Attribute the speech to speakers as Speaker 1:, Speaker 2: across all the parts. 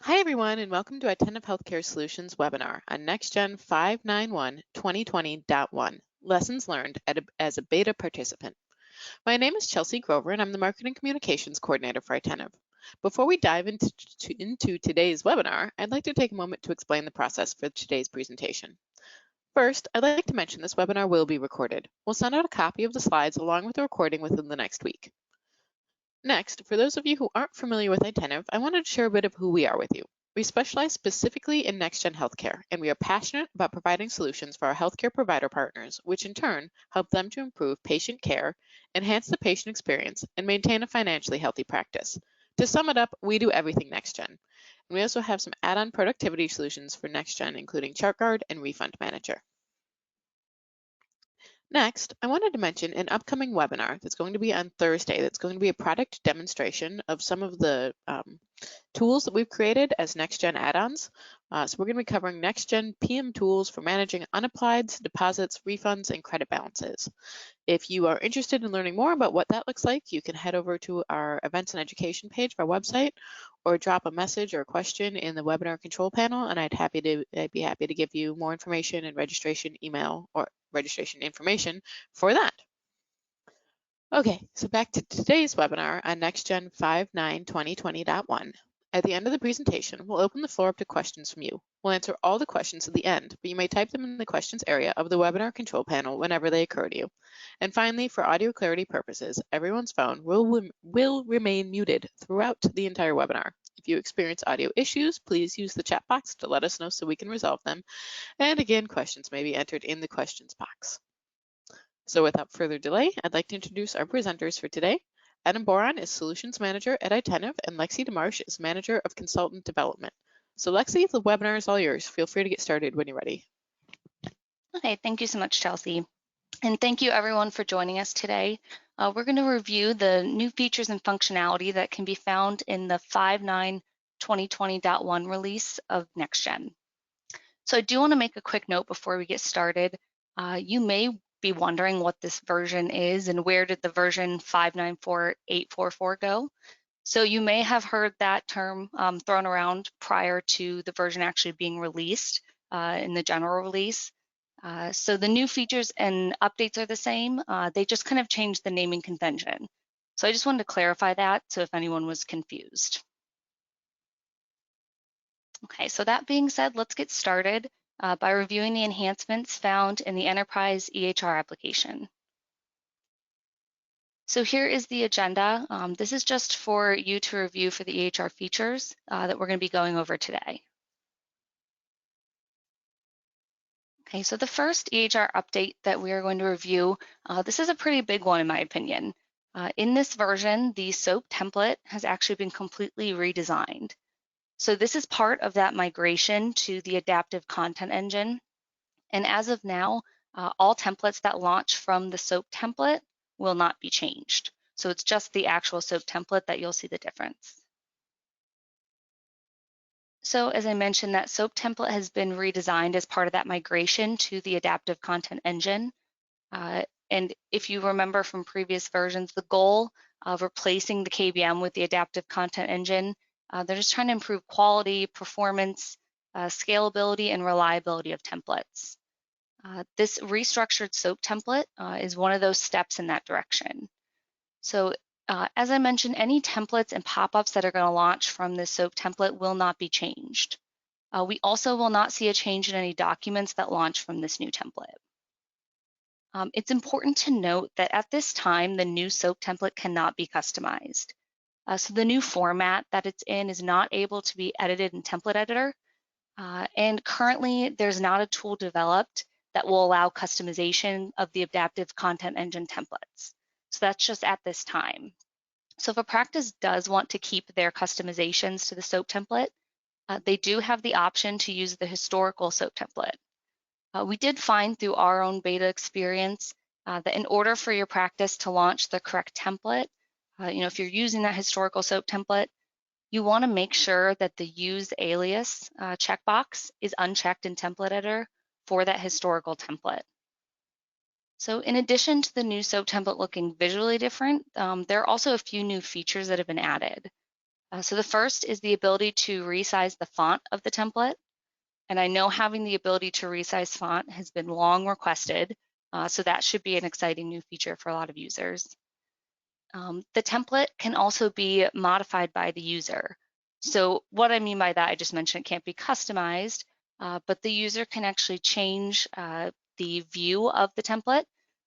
Speaker 1: Hi, everyone, and welcome to Attentive Healthcare Solutions webinar on NextGen 5.9.2020.1, Lessons Learned as a Beta Participant. My name is Chelsea Grover, and I'm the Marketing Communications Coordinator for Attentive. Before we dive into today's webinar, I'd like to take a moment to explain the process for today's presentation. First, I'd like to mention this webinar will be recorded. We'll send out a copy of the slides along with the recording within the next week. Next, for those of you who aren't familiar with Attentive, I wanted to share a bit of who we are with you. We specialize specifically in next-gen healthcare, and we are passionate about providing solutions for our healthcare provider partners, which in turn help them to improve patient care, enhance the patient experience, and maintain a financially healthy practice. To sum it up, we do everything next-gen. And we also have some add-on productivity solutions for next-gen, including ChartGuard and Refund Manager. Next, I wanted to mention an upcoming webinar that's going to be on Thursday. That's going to be a product demonstration of some of the tools that we've created as next-gen add-ons. So we're going to be covering next-gen PM tools for managing unapplieds, deposits, refunds, and credit balances. If you are interested in learning more about what that looks like, you can head over to our events and education page of our website, or drop a message or a question in the webinar control panel, and I'd be happy to give you more information and registration email or registration information for that. Okay, so back to today's webinar on NextGen 5.9.2020.1. At the end of the presentation, we'll open the floor up to questions from you. We'll answer all the questions at the end, but you may type them in the questions area of the webinar control panel whenever they occur to you. And finally, for audio clarity purposes, everyone's phone will remain muted throughout the entire webinar. If you experience audio issues, please use the chat box to let us know so we can resolve them. And again, questions may be entered in the questions box. So without further delay, I'd like to introduce our presenters for today. Adam Boron is Solutions Manager at Attentive, and Lexi DeMarche is Manager of Consultant Development. So Lexi, the webinar is all yours. Feel free to get started when you're ready.
Speaker 2: Okay, thank you so much, Chelsea. And thank you everyone for joining us today. We're going to review the new features and functionality that can be found in the 5.9.2020.1 release of NextGen. So I do want to make a quick note before we get started. You may be wondering what this version is and where did the version 5.9.4.8.4.4 go. So you may have heard that term thrown around prior to the version actually being released in the general release. So the new features and updates are the same. They just kind of changed the naming convention. So I just wanted to clarify that, so if anyone was confused. Okay, so that being said, let's get started by reviewing the enhancements found in the Enterprise EHR application. So here is the agenda. This is just for you to review for the EHR features that we're going to be going over today. Okay, so the first EHR update that we are going to review, this is a pretty big one in my opinion. In this version, the SOAP template has actually been completely redesigned. So this is part of that migration to the adaptive content engine. And as of now, all templates that launch from the SOAP template will not be changed. So it's just the actual SOAP template that you'll see the difference. So as I mentioned, that SOAP template has been redesigned as part of that migration to the adaptive content engine. And if you remember from previous versions, the goal of replacing the KBM with the adaptive content engine, they're just trying to improve quality, performance, scalability, and reliability of templates. This restructured SOAP template is one of those steps in that direction. So as I mentioned, any templates and pop-ups that are going to launch from this SOAP template will not be changed. We also will not see a change in any documents that launch from this new template. It's important to note that at this time, the new SOAP template cannot be customized. So the new format that it's in is not able to be edited in Template Editor. And currently, there's not a tool developed that will allow customization of the adaptive content engine templates. So that's just at this time. So if a practice does want to keep their customizations to the SOAP template, they do have the option to use the historical SOAP template. We did find through our own beta experience that in order for your practice to launch the correct template, if you're using that historical SOAP template, you want to make sure that the use alias checkbox is unchecked in Template Editor for that historical template. So in addition to the new SOAP template looking visually different, there are also a few new features that have been added. So the first is the ability to resize the font of the template. And I know having the ability to resize font has been long requested, so that should be an exciting new feature for a lot of users. The template can also be modified by the user. So what I mean by that, I just mentioned it can't be customized, but the user can actually change the view of the template.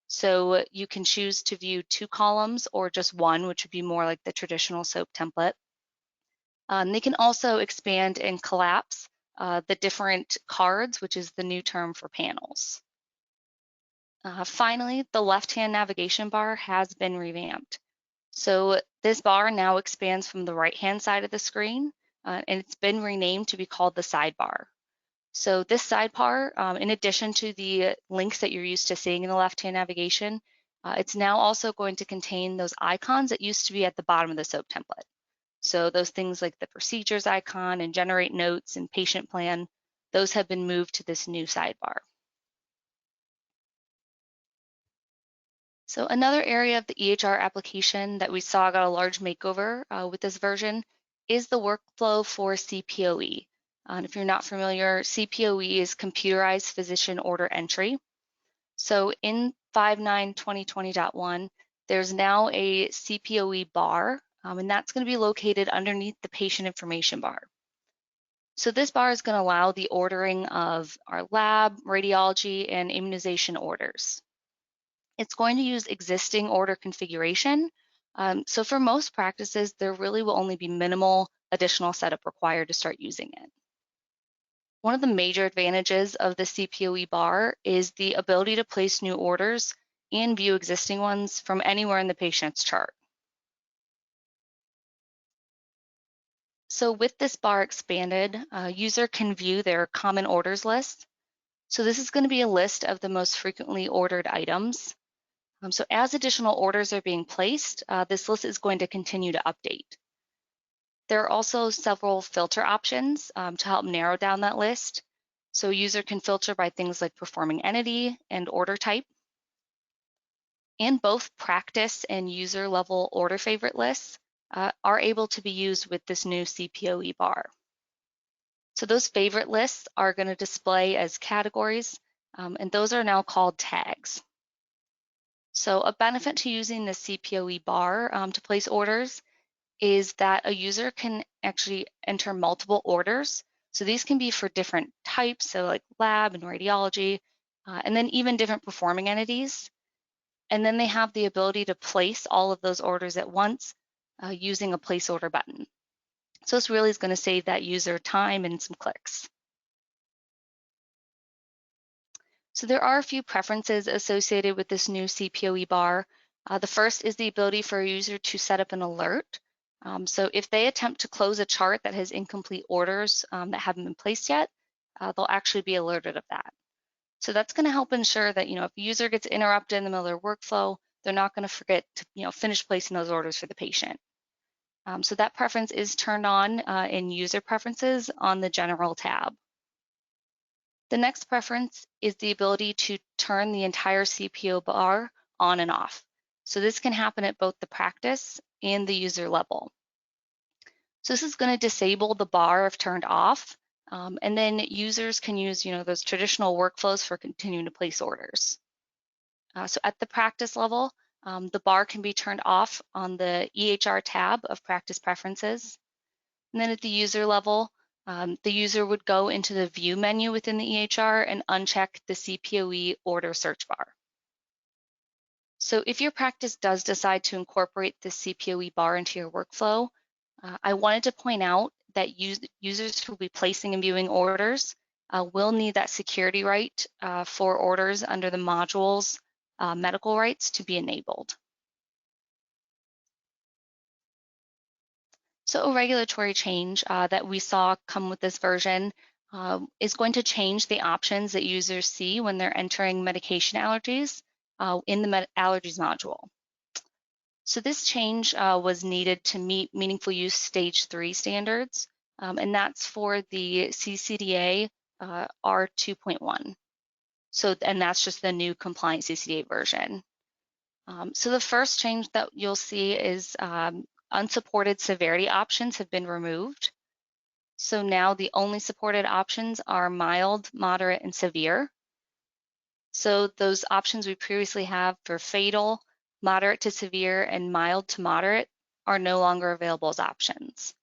Speaker 2: So you can choose to view 2 columns or just 1, which would be more like the traditional SOAP template. They can also expand and collapse the different cards, which is the new term for panels. Finally, the left-hand navigation bar has been revamped. So this bar now expands from the right-hand side of the screen, and it's been renamed to be called the sidebar. So this sidebar, in addition to the links that you're used to seeing in the left-hand navigation, it's now also going to contain those icons that used to be at the bottom of the SOAP template. So those things like the procedures icon and generate notes and patient plan, those have been moved to this new sidebar. So another area of the EHR application that we saw got a large makeover with this version is the workflow for CPOE. And if you're not familiar, CPOE is computerized physician order entry. So in 5.9.2020.1, there's now a CPOE bar, and that's going to be located underneath the patient information bar. So this bar is going to allow the ordering of our lab, radiology, and immunization orders. It's going to use existing order configuration. So for most practices, there really will only be minimal additional setup required to start using it. One of the major advantages of the CPOE bar is the ability to place new orders and view existing ones from anywhere in the patient's chart. So with this bar expanded, a user can view their common orders list. So this is going to be a list of the most frequently ordered items. So as additional orders are being placed, this list is going to continue to update. There are also several filter options to help narrow down that list. So a user can filter by things like performing entity and order type. And both practice and user level order favorite lists are able to be used with this new CPOE bar. So those favorite lists are going to display as categories, and those are now called tags. So a benefit to using the CPOE bar to place orders is that a user can actually enter multiple orders. So these can be for different types, so like lab and radiology, and then even different performing entities. And then they have the ability to place all of those orders at once using a place order button. So this really is going to save that user time and some clicks. So there are a few preferences associated with this new CPOE bar. The first is the ability for a user to set up an alert. So if they attempt to close a chart that has incomplete orders that haven't been placed yet, they'll actually be alerted of that. So that's going to help ensure that, if a user gets interrupted in the middle of their workflow, they're not going to forget to, finish placing those orders for the patient. So that preference is turned on in user preferences on the general tab. The next preference is the ability to turn the entire CPO bar on and off. So this can happen at both the practice and the user level. So this is going to disable the bar if turned off, and then users can use those traditional workflows for continuing to place orders. So at the practice level, the bar can be turned off on the EHR tab of practice preferences. And then at the user level, the user would go into the view menu within the EHR and uncheck the CPOE order search bar. So if your practice does decide to incorporate the CPOE bar into your workflow, I wanted to point out that users who will be placing and viewing orders will need that security right for orders under the module's medical rights to be enabled. So a regulatory change that we saw come with this version is going to change the options that users see when they're entering medication allergies in the allergies module. So this change was needed to meet meaningful use stage 3 standards, and that's for the CCDA R2.1. So, and that's just the new compliant CCDA version. So the first change that you'll see is unsupported severity options have been removed. So now the only supported options are mild, moderate, and severe. So those options we previously have for fatal, moderate to severe, and mild to moderate are no longer available as options.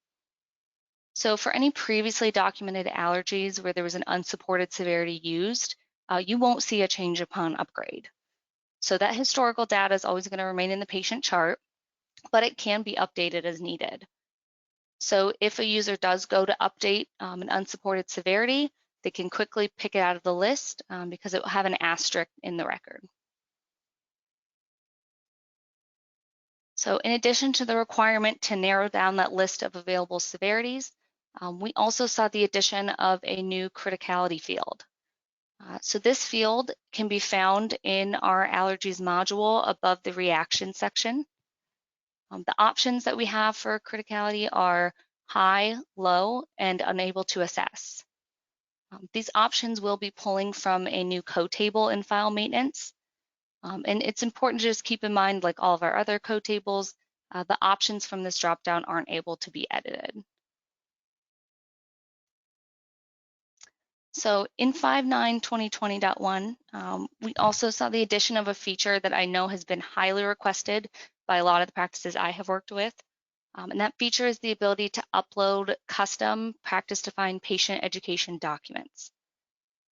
Speaker 2: So for any previously documented allergies where there was an unsupported severity used, you won't see a change upon upgrade. So that historical data is always going to remain in the patient chart, but it can be updated as needed. So if a user does go to update an unsupported severity, they can quickly pick it out of the list because it will have an asterisk in the record. So in addition to the requirement to narrow down that list of available severities, we also saw the addition of a new criticality field. So this field can be found in our allergies module above the reaction section. The options that we have for criticality are high, low, and unable to assess. These options will be pulling from a new code table in file maintenance. And it's important to just keep in mind, like all of our other code tables, the options from this dropdown aren't able to be edited. So in 5.9.2020.1, we also saw the addition of a feature that I know has been highly requested by a lot of the practices I have worked with. And that feature is the ability to upload custom practice-defined patient education documents.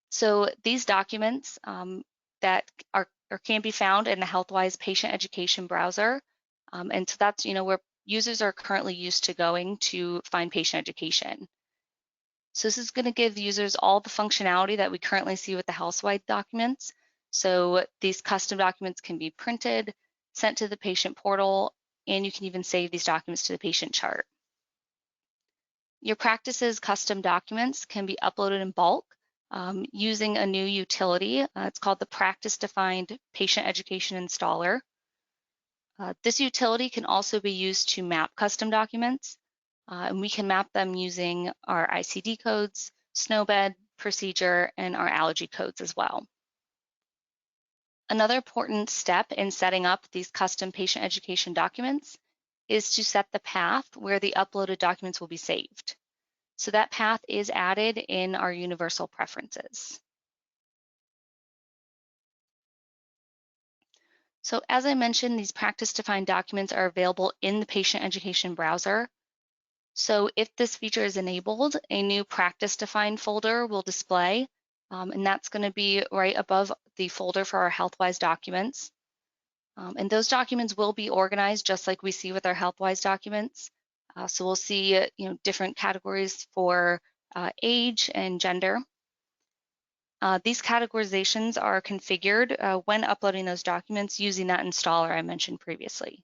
Speaker 2: So these documents that are or can be found in the HealthWise patient education browser. And so that's where users are currently used to going to find patient education. So this is going to give users all the functionality that we currently see with the HealthWise documents. So these custom documents can be printed, sent to the patient portal, and you can even save these documents to the patient chart. Your practice's custom documents can be uploaded in bulk using a new utility. It's called the Practice-Defined Patient Education Installer. This utility can also be used to map custom documents, and we can map them using our ICD codes, SNOMED, procedure, and our allergy codes as well. Another important step in setting up these custom patient education documents is to set the path where the uploaded documents will be saved. So that path is added in our universal preferences. So as I mentioned, these practice-defined documents are available in the patient education browser. So if this feature is enabled, a new practice-defined folder will display, and that's going to be right above the folder for our HealthWise documents. And those documents will be organized just like we see with our HealthWise documents. So we'll see different categories for age and gender. These categorizations are configured when uploading those documents using that installer I mentioned previously.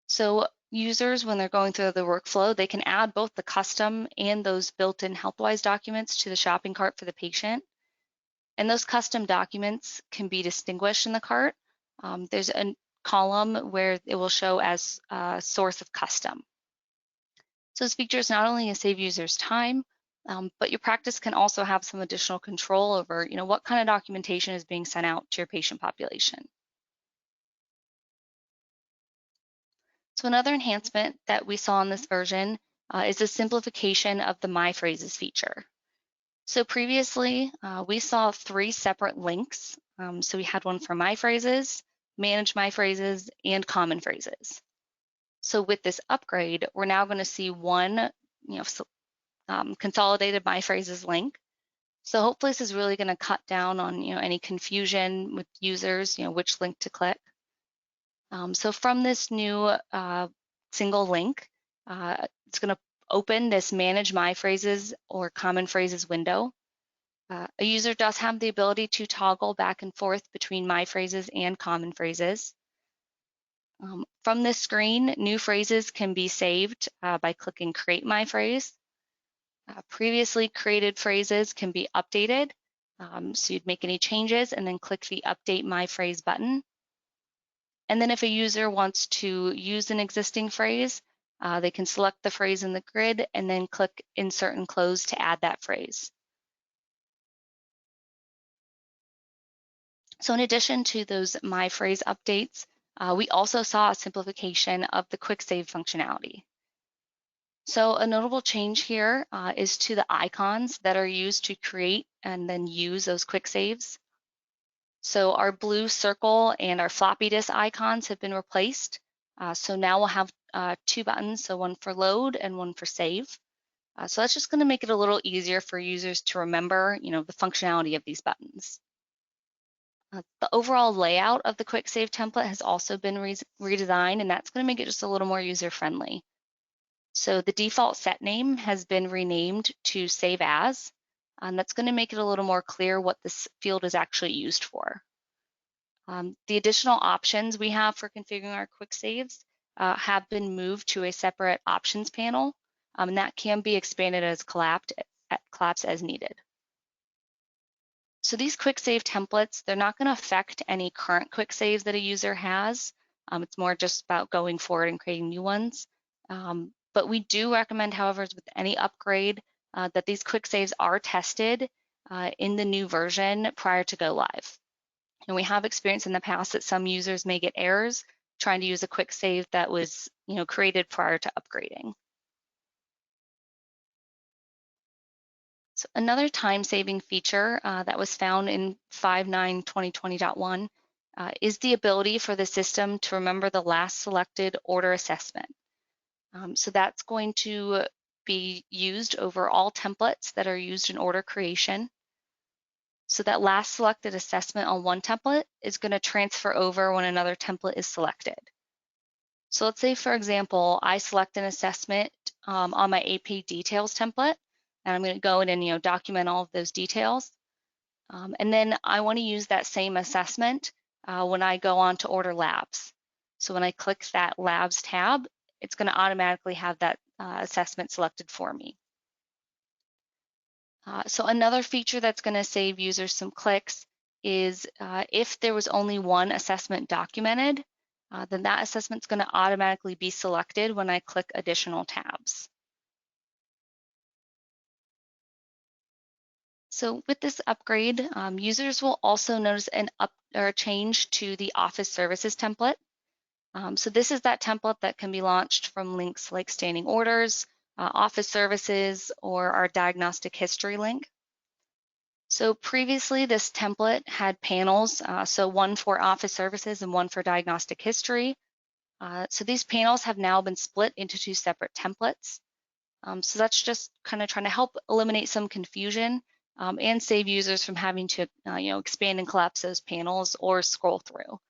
Speaker 2: So users, when they're going through the workflow, they can add both the custom and those built-in HealthWise documents to the shopping cart for the patient. And those custom documents can be distinguished in the cart. There's a column where it will show as a source of custom. So this feature is not only going to save users time, but your practice can also have some additional control over what kind of documentation is being sent out to your patient population. So another enhancement that we saw in this version is the simplification of the My Phrases feature. So previously, we saw 3 separate links. So we had one for My Phrases, Manage My Phrases, and Common Phrases. So with this upgrade, we're now going to see one consolidated My Phrases link. So hopefully this is really going to cut down on any confusion with users, which link to click. So from this new single link, it's going to open this Manage My Phrases or Common Phrases window. A user does have the ability to toggle back and forth between My Phrases and Common Phrases. From this screen, new phrases can be saved by clicking Create My Phrase. Previously created phrases can be updated. So you'd make any changes and then click the Update My Phrase button. And then if a user wants to use an existing phrase, they can select the phrase in the grid and then click Insert and Close to add that phrase. So in addition to those My Phrase updates, we also saw a simplification of the quick save functionality. So a notable change here is to the icons that are used to create and then use those quick saves. So our blue circle and our floppy disk icons have been replaced. So now we'll have two buttons, so one for load and one for save. So that's just going to make it a little easier for users to remember, the functionality of these buttons. The overall layout of the quick save template has also been redesigned, and that's going to make it just a little more user-friendly. So the default set name has been renamed to Save As, and that's going to make it a little more clear what this field is actually used for. The additional options we have for configuring our quick saves have been moved to a separate options panel, and that can be expanded as collapsed as needed. So these quick save templates, they're not going to affect any current quick saves that a user has. It's more just about going forward and creating new ones. But we do recommend, however, with any upgrade, that these quick saves are tested in the new version prior to go live. And we have experienced in the past that some users may get errors trying to use a quick save that was created prior to upgrading. So another time-saving feature that was found in 5.9.2020.1 is the ability for the system to remember the last selected order assessment. So that's going to be used over all templates that are used in order creation. So that last selected assessment on one template is going to transfer over when another template is selected. So let's say, for example, I select an assessment on my AP details template, and I'm going to go in and document all of those details. And then I want to use that same assessment when I go on to order labs. So when I click that labs tab, it's going to automatically have that assessment selected for me. So another feature that's going to save users some clicks is if there was only one assessment documented, then that assessment is going to automatically be selected when I click additional tabs. So with this upgrade, users will also notice a change to the Office Services template. So this is that template that can be launched from links like standing orders, Office Services, or our diagnostic history link. So previously, this template had panels, so one for Office Services and one for diagnostic history. So these panels have now been split into two separate templates. So that's just kind of trying to help eliminate some confusion and save users from having to expand and collapse those panels or scroll through.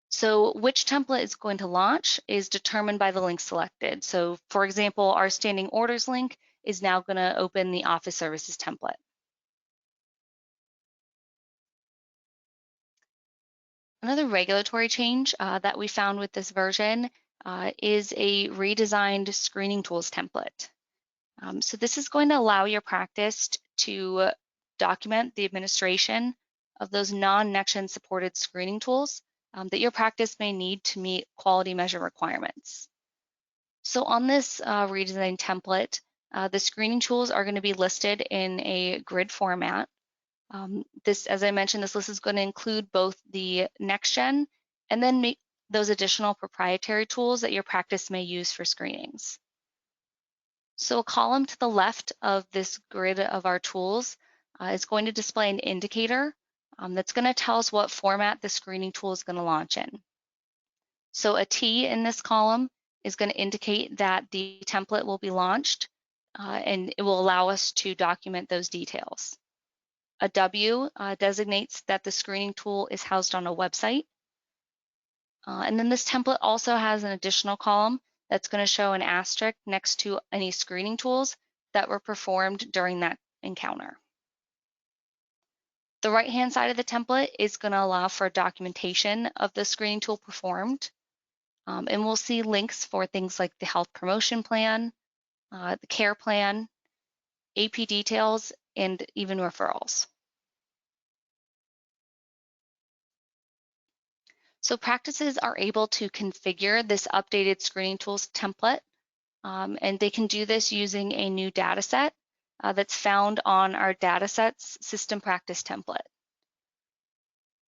Speaker 2: So which template is going to launch is determined by the link selected. So for example, our standing orders link is now going to open the Office Services template. Another regulatory change that we found with this version is a redesigned screening tools template. So this is going to allow your practice to document the administration of those non-NextGen supported screening tools that your practice may need to meet quality measure requirements. So on this redesigned template, the screening tools are going to be listed in a grid format. As I mentioned, this list is going to include both the NextGen and then those additional proprietary tools that your practice may use for screenings. So a column to the left of this grid of our tools is going to display an indicator that's going to tell us what format the screening tool is going to launch in. So a T in this column is going to indicate that the template will be launched and it will allow us to document those details. A W designates that the screening tool is housed on a website. And then this template also has an additional column that's going to show an asterisk next to any screening tools that were performed during that encounter. The right-hand side of the template is going to allow for documentation of the screening tool performed. And we'll see links for things like the health promotion plan, the care plan, AP details, and even referrals. So practices are able to configure this updated screening tools template, and they can do this using a new data set that's found on our datasets system practice template.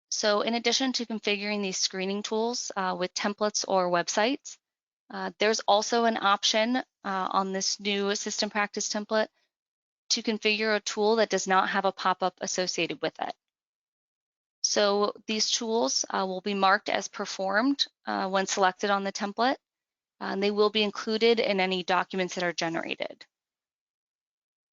Speaker 2: So in addition to configuring these screening tools with templates or websites, there's also an option on this new system practice template to configure a tool that does not have a pop-up associated with it. So these tools will be marked as performed when selected on the template, and they will be included in any documents that are generated.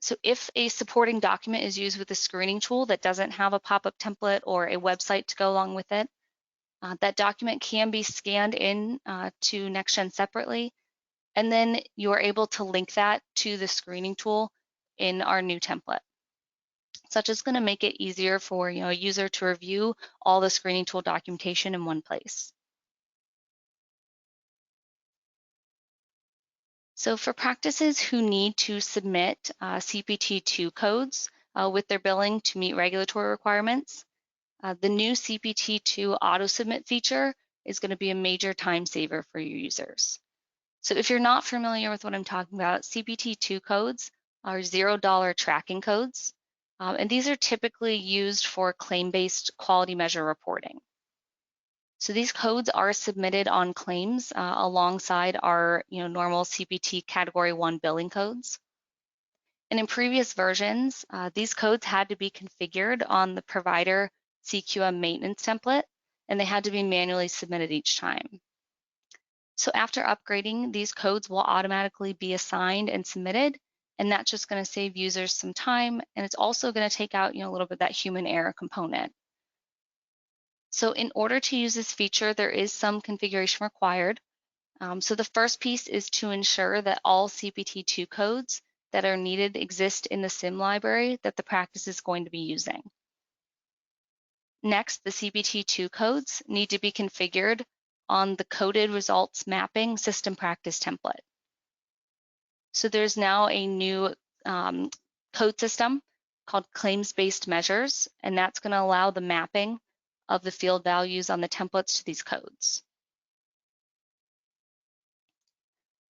Speaker 2: So if a supporting document is used with a screening tool that doesn't have a pop-up template or a website to go along with it, that document can be scanned in to NextGen separately, and then you're able to link that to the screening tool in our new template. So it's just going to make it easier for a user to review all the screening tool documentation in one place. So for practices who need to submit CPT II codes with their billing to meet regulatory requirements, the new CPT II Auto Submit feature is going to be a major time saver for your users. So if you're not familiar with what I'm talking about, CPT II codes are $0 tracking codes, and these are typically used for claim-based quality measure reporting. So these codes are submitted on claims alongside our normal CPT Category 1 billing codes. And in previous versions, these codes had to be configured on the provider CQM maintenance template, and they had to be manually submitted each time. So after upgrading, these codes will automatically be assigned and submitted, and that's just going to save users some time, and it's also going to take out a little bit that human error component. So in order to use this feature, there is some configuration required. So the first piece is to ensure that all CPT II codes that are needed exist in the SIM library that the practice is going to be using. Next, the CPT II codes need to be configured on the coded results mapping system practice template. So there's now a new code system called claims-based measures, and that's going to allow the mapping of the field values on the templates to these codes.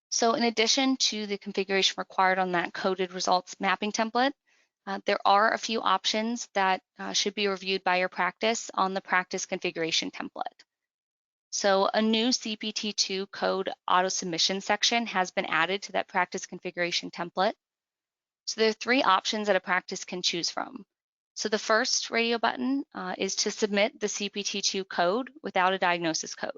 Speaker 2: So in addition to the configuration required on that coded results mapping template, there are a few options that should be reviewed by your practice on the practice configuration template. So a new CPT II code auto submission section has been added to that practice configuration template. So there are 3 options that a practice can choose from. So the first radio button is to submit the CPT II code without a diagnosis code.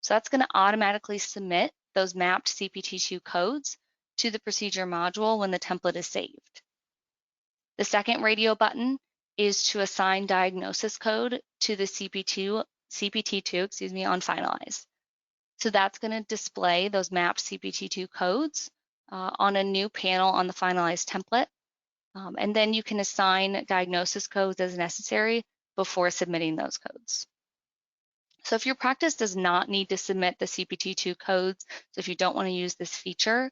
Speaker 2: So that's going to automatically submit those mapped CPT II codes to the procedure module when the template is saved. The second radio button is to assign diagnosis code to the CPT II on finalize. So that's going to display those mapped CPT II codes on a new panel on the finalized template. And then you can assign diagnosis codes as necessary before submitting those codes. So if your practice does not need to submit the CPT II codes, so if you don't want to use this feature,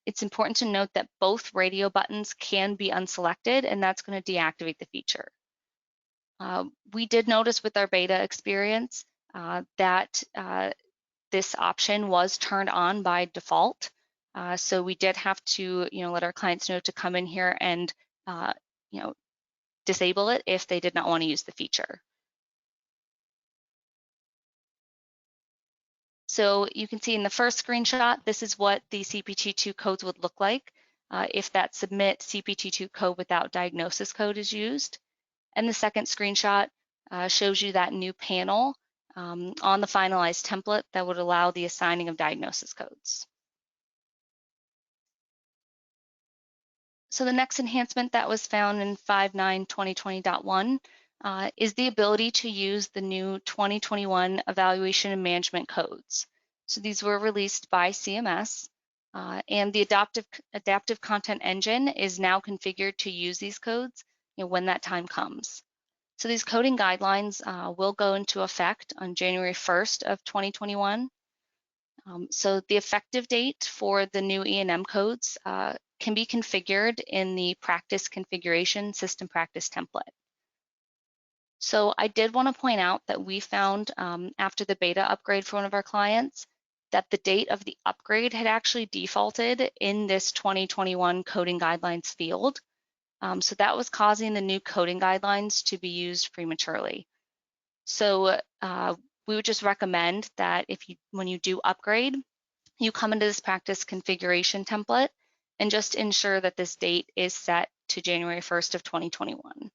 Speaker 2: it's important to note that both radio buttons can be unselected, and that's going to deactivate the feature. We did notice with our beta experience that this option was turned on by default. So we did have to let our clients know to come in here and disable it if they did not want to use the feature. So you can see in the first screenshot, this is what the CPT II codes would look like if that submit CPT II code without diagnosis code is used. And the second screenshot shows you that new panel on the finalized template that would allow the assigning of diagnosis codes. So the next enhancement that was found in 5.9.2020.1 is the ability to use the new 2021 evaluation and management codes. So these were released by CMS, and the adaptive content engine is now configured to use these codes when that time comes. So these coding guidelines will go into effect on January 1st of 2021. So the effective date for the new E&M codes can be configured in the practice configuration system practice template. So I did want to point out that we found after the beta upgrade for one of our clients that the date of the upgrade had actually defaulted in this 2021 coding guidelines field. So that was causing the new coding guidelines to be used prematurely. So we would just recommend that when you do upgrade, you come into this practice configuration template and just ensure that this date is set to January 1st of 2021.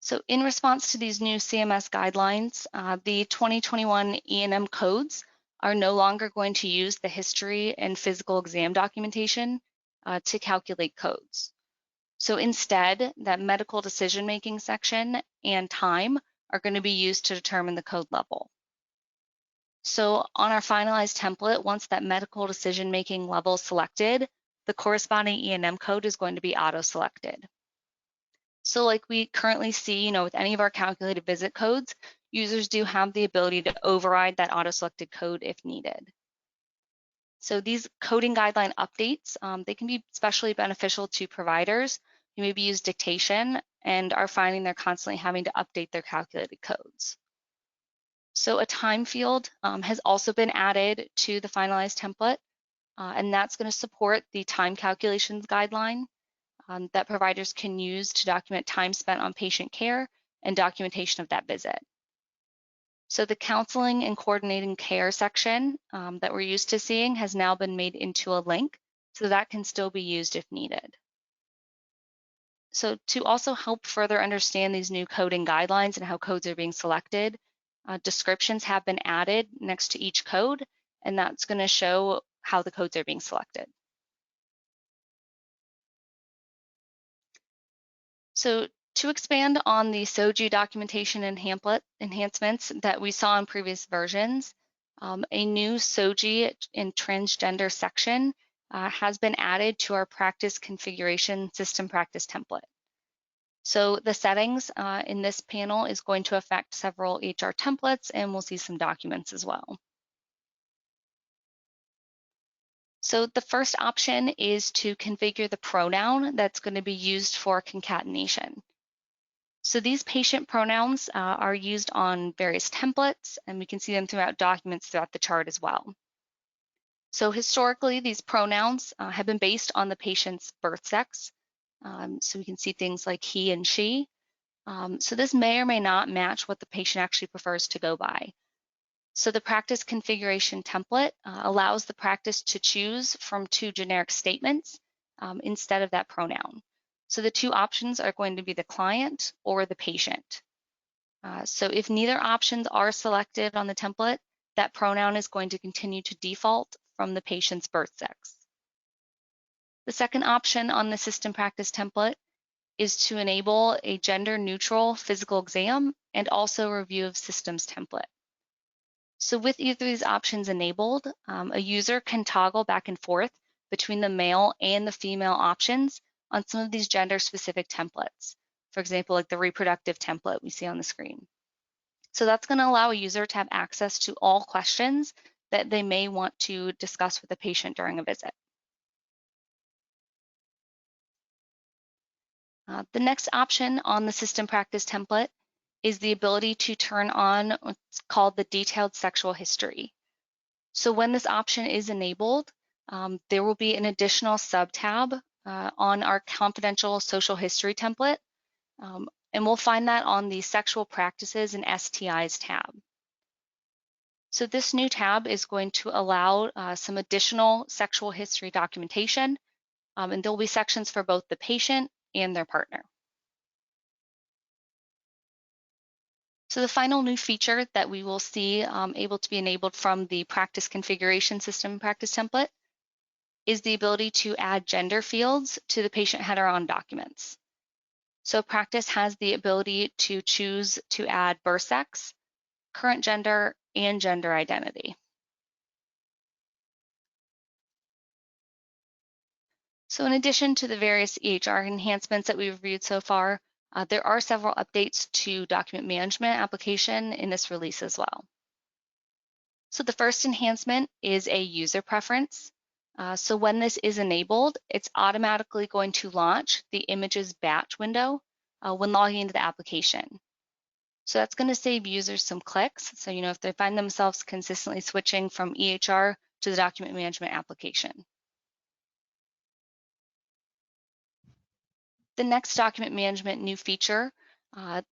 Speaker 2: So in response to these new CMS guidelines, the 2021 E&M codes are no longer going to use the history and physical exam documentation to calculate codes. So instead, that medical decision-making section and time are going to be used to determine the code level. So on our finalized template, once that medical decision-making level is selected, the corresponding E&M code is going to be auto-selected. So like we currently see, with any of our calculated visit codes, users do have the ability to override that auto-selected code if needed. So these coding guideline updates, they can be especially beneficial to providers who maybe use dictation and are finding they're constantly having to update their calculated codes. So a time field has also been added to the finalized template, and that's going to support the time calculations guideline that providers can use to document time spent on patient care and documentation of that visit. So the counseling and coordinating care section that we're used to seeing has now been made into a link, so that can still be used if needed. So to also help further understand these new coding guidelines and how codes are being selected, descriptions have been added next to each code, and that's going to show how the codes are being selected. So to expand on the SOGI documentation and enhancements that we saw in previous versions, a new SOGI and Transgender section has been added to our practice configuration system practice template. So the settings in this panel is going to affect several HR templates, and we'll see some documents as well. So the first option is to configure the pronoun that's going to be used for concatenation. So these patient pronouns are used on various templates, and we can see them throughout documents throughout the chart as well. So historically, these pronouns have been based on the patient's birth sex. So we can see things like he and she. So this may or may not match what the patient actually prefers to go by. So the practice configuration template allows the practice to choose from two generic statements instead of that pronoun. So the two options are going to be the client or the patient. So if neither options are selected on the template, that pronoun is going to continue to default from the patient's birth sex. The second option on the system practice template is to enable a gender-neutral physical exam and also review of systems template. So with either of these options enabled, a user can toggle back and forth between the male and the female options on some of these gender-specific templates. For example, like the reproductive template we see on the screen. So that's going to allow a user to have access to all questions that they may want to discuss with a patient during a visit. The next option on the system practice template is the ability to turn on what's called the detailed sexual history. So when this option is enabled, there will be an additional sub-tab on our confidential social history template, and we'll find that on the sexual practices and STIs tab. So this new tab is going to allow some additional sexual history documentation, and there will be sections for both the patient and their partner. So the final new feature that we will see able to be enabled from the practice configuration system practice template is the ability to add gender fields to the patient header-on documents. So practice has the ability to choose to add birth sex, current gender, and gender identity. So in addition to the various EHR enhancements that we've reviewed so far, there are several updates to document management application in this release as well. So the first enhancement is a user preference. So when this is enabled, it's automatically going to launch the images batch window when logging into the application. So that's going to save users some clicks. So, if they find themselves consistently switching from EHR to the document management application. The next document management new feature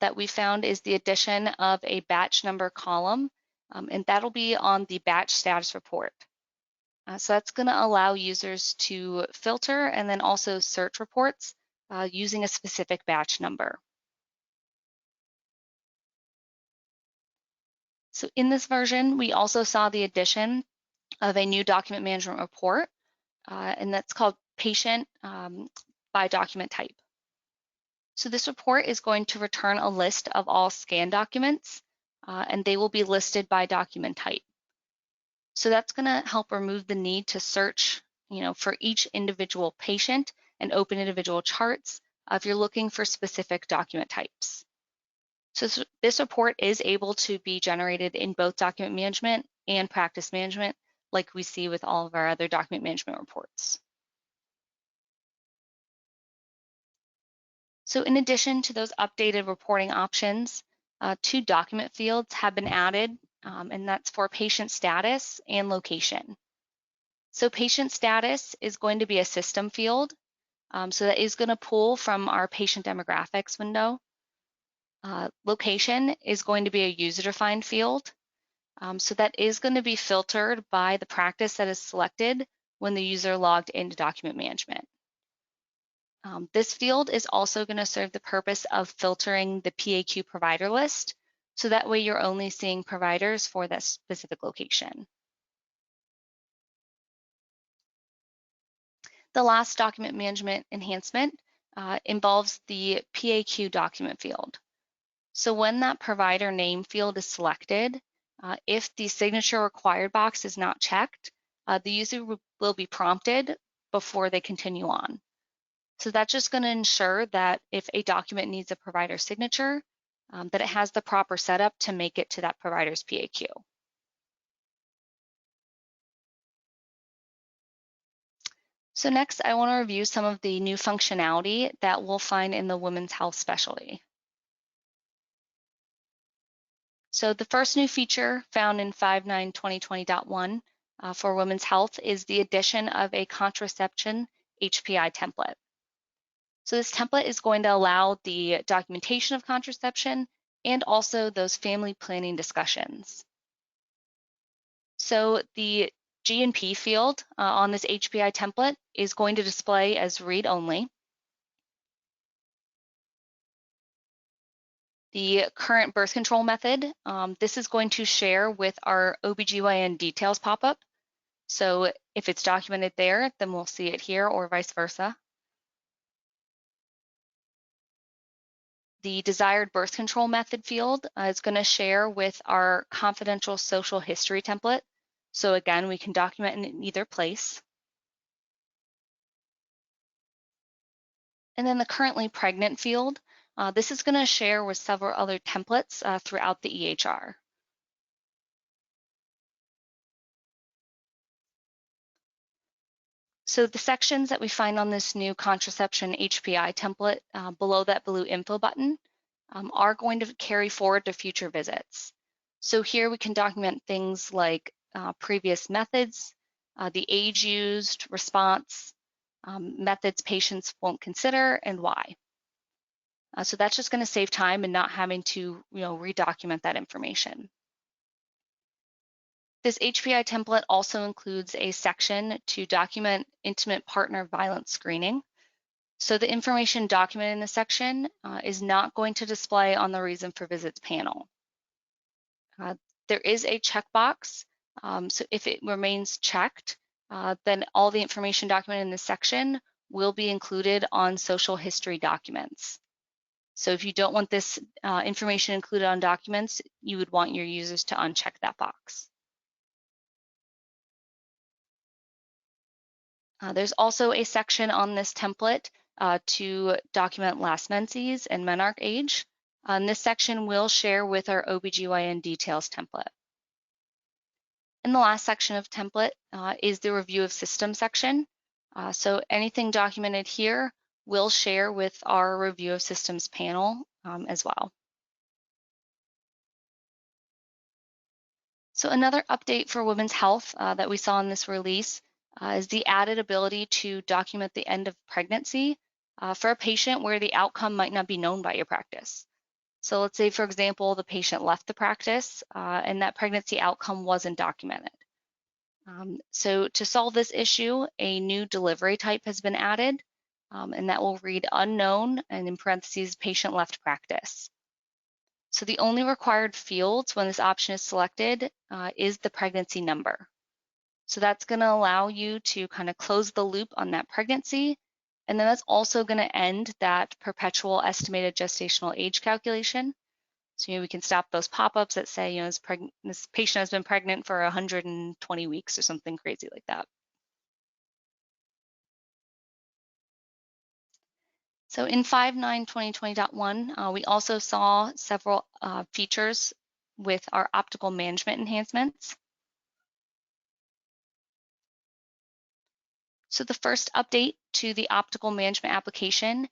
Speaker 2: that we found is the addition of a batch number column, and that'll be on the batch status report. So that's going to allow users to filter and then also search reports using a specific batch number. So in this version, we also saw the addition of a new document management report, and that's called patient by document type. So this report is going to return a list of all scan documents, and they will be listed by document type. So that's going to help remove the need to search, for each individual patient and open individual charts if you're looking for specific document types. So this report is able to be generated in both document management and practice management, like we see with all of our other document management reports. So in addition to those updated reporting options, 2 document fields have been added, and that's for patient status and location. So patient status is going to be a system field. So that is going to pull from our patient demographics window. Location is going to be a user-defined field. So that is going to be filtered by the practice that is selected when the user logged into document management. This field is also going to serve the purpose of filtering the PAQ provider list. So that way you're only seeing providers for that specific location. The last document management enhancement involves the PAQ document field. So when that provider name field is selected, if the signature required box is not checked, the user will be prompted before they continue on. So that's just going to ensure that if a document needs a provider signature, that it has the proper setup to make it to that provider's PAQ. So next, I want to review some of the new functionality that we'll find in the women's health specialty. So the first new feature found in 5.9.2020.1 for women's health is the addition of a Contraception HPI template. So this template is going to allow the documentation of contraception and also those family planning discussions. So the G&P field on this HPI template is going to display as read-only. The current birth control method, this is going to share with our OBGYN details pop-up. So if it's documented there, then we'll see it here or vice versa. The desired birth control method field is going to share with our confidential social history template. So again, we can document it in either place. And then the currently pregnant field, this is going to share with several other templates throughout the EHR. So the sections that we find on this new Contraception HPI template below that blue info button are going to carry forward to future visits. So here we can document things like previous methods, the age used, response, methods patients won't consider, and why. So that's just going to save time and not having to redocument that information. This HPI template also includes a section to document intimate partner violence screening. So the information documented in this section is not going to display on the reason for visits panel. There is a checkbox, so if it remains checked, then all the information documented in this section will be included on social history documents. So if you don't want this information included on documents, you would want your users to uncheck that box. There's also a section on this template to document last menses and menarche age. This section will share with our OBGYN details template. And the last section of template is the review of system section. So anything documented here will share with our review of systems panel as well. So another update for women's health that we saw in this release is the added ability to document the end of pregnancy for a patient where the outcome might not be known by your practice. So let's say, for example, the patient left the practice and that pregnancy outcome wasn't documented. So to solve this issue, a new delivery type has been added, and that will read unknown and in parentheses, patient left practice. So the only required fields when this option is selected is the pregnancy number. So that's going to allow you to kind of close the loop on that pregnancy. And then that's also going to end that perpetual estimated gestational age calculation. So we can stop those pop-ups that say, this patient has been pregnant for 120 weeks or something crazy like that. So in 5.9.2020.1, we also saw several features with our optical management enhancements. So the first update to the optical management application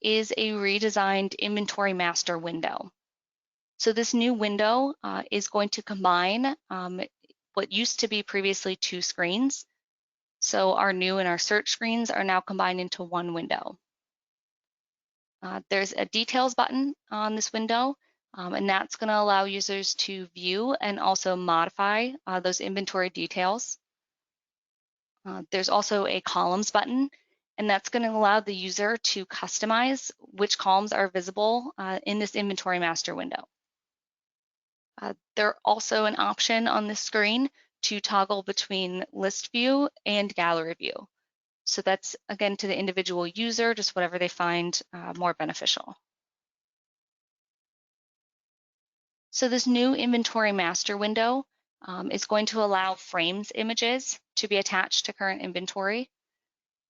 Speaker 2: is a redesigned inventory master window. So this new window is going to combine what used to be previously 2 screens. So our new and our search screens are now combined into one window. There's a details button on this window, and that's going to allow users to view and also modify those inventory details. There's also a columns button, and that's going to allow the user to customize which columns are visible in this inventory master window. There's also an option on the screen to toggle between list view and gallery view. So that's, again, to the individual user, just whatever they find more beneficial. So this new inventory master window is going to allow frames images to be attached to current inventory.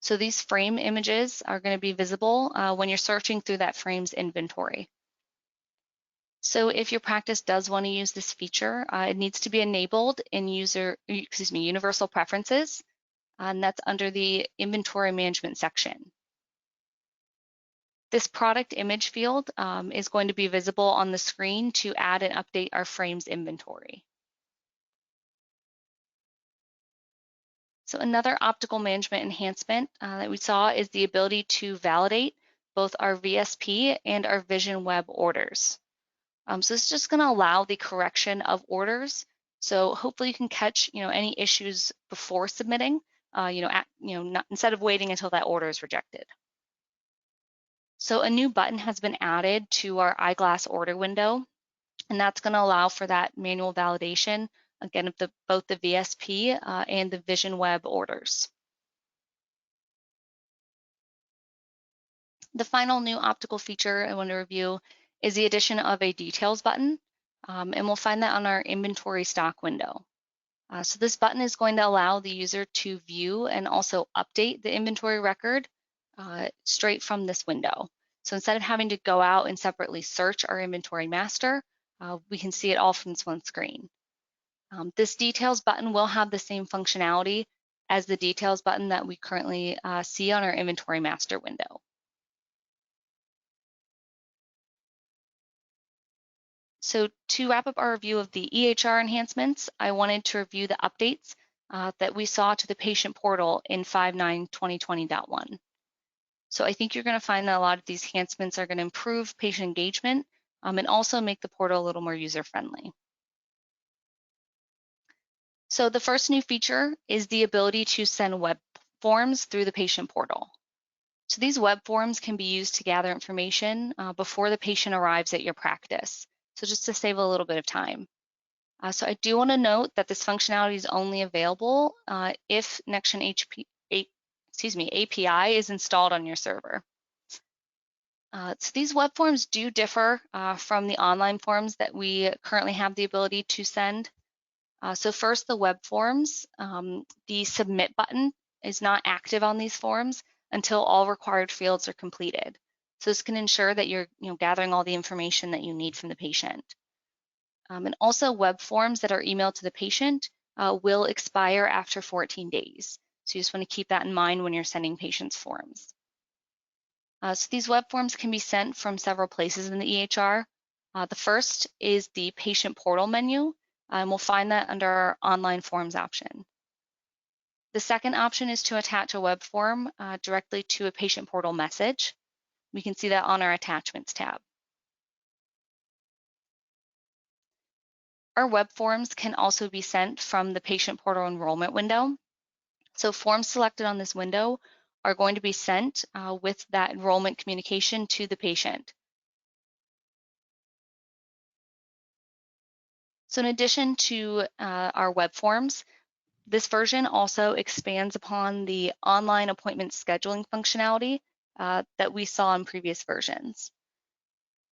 Speaker 2: So these frame images are going to be visible when you're searching through that frame's inventory. So if your practice does want to use this feature, it needs to be enabled in universal preferences, and that's under the inventory management section. This product image field is going to be visible on the screen to add and update our frames inventory. So another optical management enhancement that we saw is the ability to validate both our VSP and our Vision Web orders. So this is just going to allow the correction of orders. So hopefully you can catch any issues before submitting, instead of waiting until that order is rejected. So a new button has been added to our eyeglass order window, and that's going to allow for that manual validation, again, of both the VSP and the Vision Web orders. The final new optical feature I want to review is the addition of a details button, and we'll find that on our inventory stock window. So this button is going to allow the user to view and also update the inventory record straight from this window. So instead of having to go out and separately search our inventory master, we can see it all from this one screen. This details button will have the same functionality as the details button that we currently see on our inventory master window. So to wrap up our review of the EHR enhancements, I wanted to review the updates that we saw to the patient portal in 5.9.2020.1. So I think you're going to find that a lot of these enhancements are going to improve patient engagement and also make the portal a little more user-friendly. So the first new feature is the ability to send web forms through the patient portal. So these web forms can be used to gather information before the patient arrives at your practice. So just to save a little bit of time. So I do want to note that this functionality is only available if NextGen API is installed on your server. So these web forms do differ from the online forms that we currently have the ability to send. So first, the web forms, the submit button is not active on these forms until all required fields are completed. So this can ensure that you're gathering all the information that you need from the patient. And also web forms that are emailed to the patient will expire after 14 days. So you just want to keep that in mind when you're sending patients forms. So these web forms can be sent from several places in the EHR. The first is the patient portal menu, and we'll find that under our online forms option. The second option is to attach a web form directly to a patient portal message. We can see that on our Attachments tab. Our web forms can also be sent from the patient portal enrollment window. So forms selected on this window are going to be sent with that enrollment communication to the patient. So in addition to our web forms, this version also expands upon the online appointment scheduling functionality that we saw in previous versions.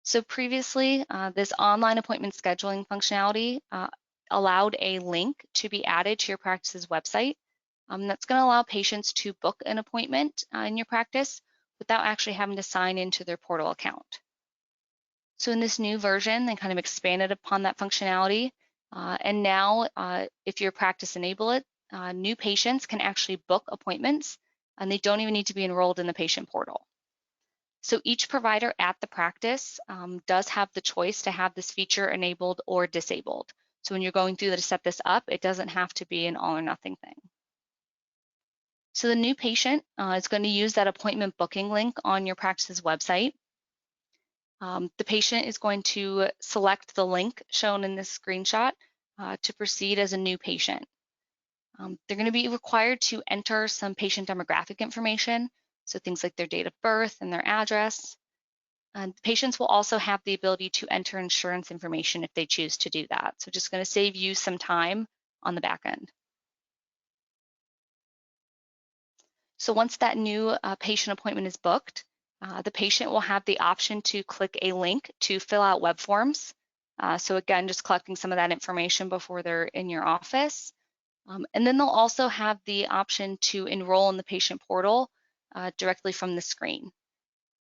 Speaker 2: So previously, this online appointment scheduling functionality allowed a link to be added to your practice's website. That's going to allow patients to book an appointment in your practice without actually having to sign into their portal account. So in this new version, they kind of expanded upon that functionality. And now, if your practice enable it, new patients can actually book appointments, and they don't even need to be enrolled in the patient portal. So each provider at the practice does have the choice to have this feature enabled or disabled. So when you're going through to set this up, it doesn't have to be an all or nothing thing. So the new patient is going to use that appointment booking link on your practice's website. The patient is going to select the link shown in this screenshot to proceed as a new patient. They're going to be required to enter some patient demographic information, so things like their date of birth and their address. Patients will also have the ability to enter insurance information if they choose to do that. So just going to save you some time on the back end. So once that new patient appointment is booked, the patient will have the option to click a link to fill out web forms. So again, just collecting some of that information before they're in your office. And then they'll also have the option to enroll in the patient portal directly from the screen.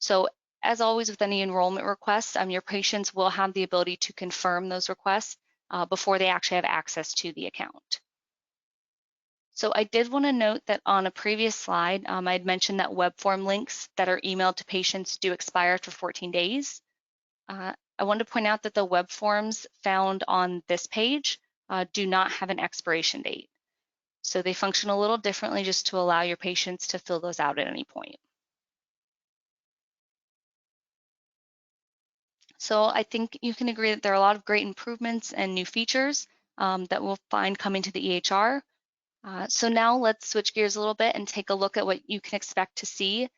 Speaker 2: So as always with any enrollment requests, your patients will have the ability to confirm those requests before they actually have access to the account. So I did want to note that on a previous slide, I had mentioned that web form links that are emailed to patients do expire after 14 days. I wanted to point out that the web forms found on this page do not have an expiration date. So they function a little differently just to allow your patients to fill those out at any point. So I think you can agree that there are a lot of great improvements and new features that we'll find coming to the EHR. So now let's switch gears a little bit and take a look at what you can expect to see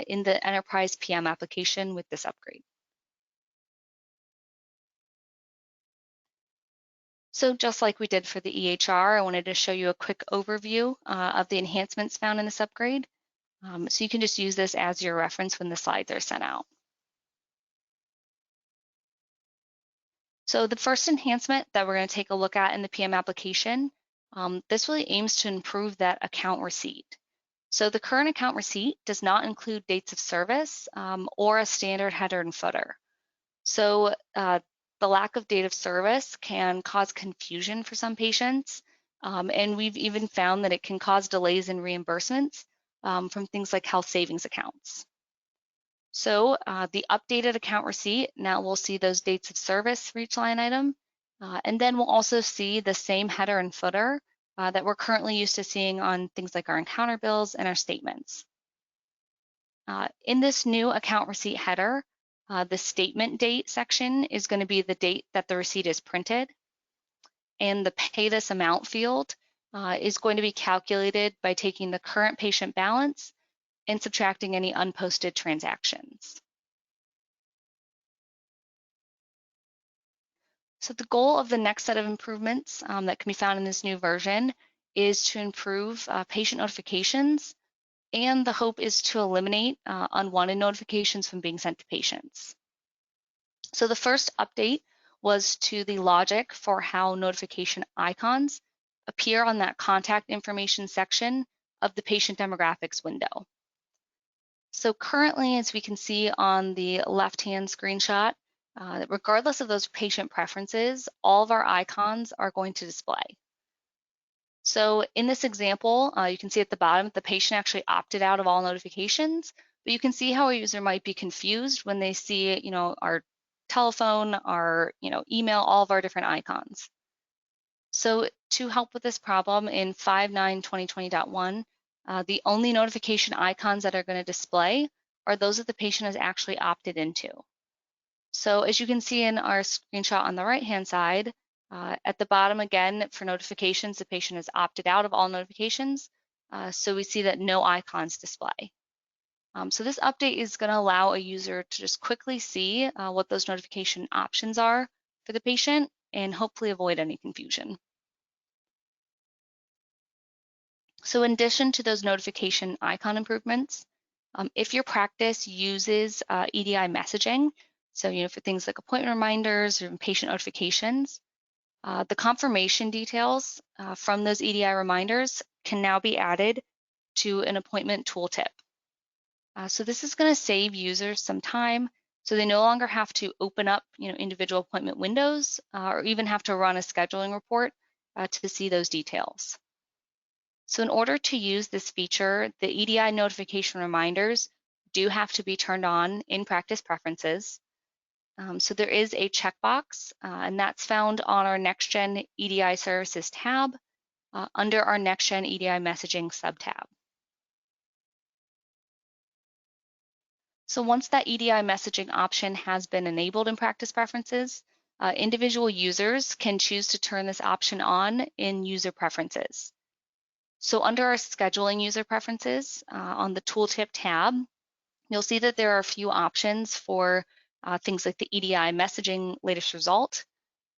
Speaker 2: in the Enterprise PM application with this upgrade. So just like we did for the EHR, I wanted to show you a quick overview of the enhancements found in this upgrade. So you can just use this as your reference when the slides are sent out. So the first enhancement that we're going to take a look at in the PM application, this really aims to improve that account receipt. So the current account receipt does not include dates of service or a standard header and footer. So the lack of date of service can cause confusion for some patients, and we've even found that it can cause delays in reimbursements from things like health savings accounts. So the updated account receipt, now we'll see those dates of service for each line item, and then we'll also see the same header and footer that we're currently used to seeing on things like our encounter bills and our statements. In this new account receipt header, the statement date section is going to be the date that the receipt is printed, and the pay this amount field is going to be calculated by taking the current patient balance and subtracting any unposted transactions. So the goal of the next set of improvements that can be found in this new version is to improve patient notifications, and the hope is to eliminate unwanted notifications from being sent to patients. So the first update was to the logic for how notification icons appear on that contact information section of the patient demographics window. So currently, as we can see on the left-hand screenshot, regardless of those patient preferences, all of our icons are going to display. So in this example, you can see at the bottom, the patient actually opted out of all notifications, but you can see how a user might be confused when they see, our telephone, our, email, all of our different icons. So to help with this problem in 5.9.2020.1, the only notification icons that are going to display are those that the patient has actually opted into. So as you can see in our screenshot on the right-hand side, at the bottom again for notifications, the patient has opted out of all notifications. So we see that no icons display. So this update is going to allow a user to just quickly see what those notification options are for the patient and hopefully avoid any confusion. So in addition to those notification icon improvements, if your practice uses EDI messaging, so for things like appointment reminders or patient notifications, the confirmation details from those EDI reminders can now be added to an appointment tooltip. So this is going to save users some time, so they no longer have to open up individual appointment windows or even have to run a scheduling report to see those details. So in order to use this feature, the EDI notification reminders do have to be turned on in practice preferences. So there is a checkbox, and that's found on our NextGen EDI Services tab under our NextGen EDI Messaging subtab. So once that EDI messaging option has been enabled in practice preferences, individual users can choose to turn this option on in user preferences. So under our scheduling user preferences on the tooltip tab, you'll see that there are a few options for things like the EDI messaging latest result,